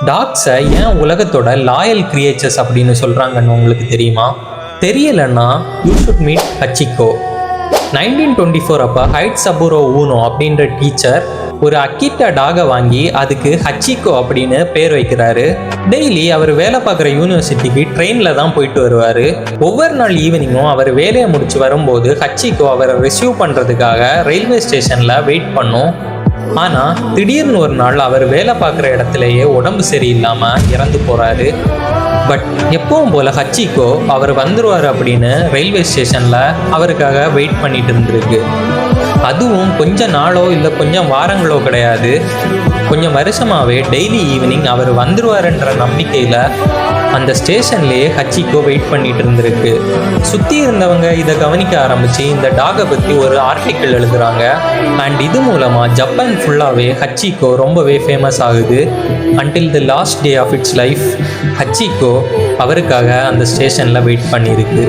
டாக்ஸை ஏன் உலகத்தோட loyal creatures அப்படின்னு சொல்கிறாங்கன்னு உங்களுக்கு தெரியுமா? தெரியலைன்னா யூ ஷுட் மீட் ஹச்சிகோ. 1924 அப்போ ஹைட் சபுரோ ஊனோ அப்படின்ற டீச்சர் ஒரு அக்கிட்டா டாகை வாங்கி அதுக்கு ஹச்சிகோ அப்படின்னு பேர் வைக்கிறாரு. டெய்லி அவர் வேலை பார்க்குற யூனிவர்சிட்டிக்கு ட்ரெயினில் தான் போயிட்டு வருவார். ஒவ்வொரு நாள் ஈவினிங்கும் அவர் வேலையை முடிச்சு வரும்போது ஹச்சிகோ அவரை ரிசீவ் பண்ணுறதுக்காக ரயில்வே ஸ்டேஷனில் வெயிட் பண்ணும். ஆனால் திடீர்னு ஒரு நாள் அவர் வேலை பார்க்குற இடத்துலையே உடம்பு சரியில்லாமல் இறந்து போகிறாரு. பட் எப்பவும் போல் ஹச்சிகோ அவர் வந்துடுவார் அப்படின்னு ரயில்வே ஸ்டேஷனில் அவருக்காக வெயிட் பண்ணிட்டு இருந்திருக்கு. அதுவும் கொஞ்சம் நாளோ இல்லை கொஞ்சம் வாரங்களோ கிடையாது, கொஞ்சம் வருஷமாகவே டெய்லி ஈவினிங் அவர் வந்துடுவாருன்ற நம்பிக்கையில் அந்த ஸ்டேஷன்லேயே ஹச்சிகோ வெயிட் பண்ணிட்டு இருந்திருக்கு. சுற்றி இருந்தவங்க இதை கவனிக்க ஆரம்பித்து இந்த டாகை பற்றி ஒரு ஆர்டிக்கிள் எழுதுகிறாங்க. அண்ட் இது மூலமாக ஜப்பான் ஃபுல்லாகவே ஹச்சிகோ ரொம்பவே ஃபேமஸ் ஆகுது. Until the last day of its life Hachiko அவருக்காக அந்த ஸ்டேஷனில் வெயிட் பண்ணியிருக்கு.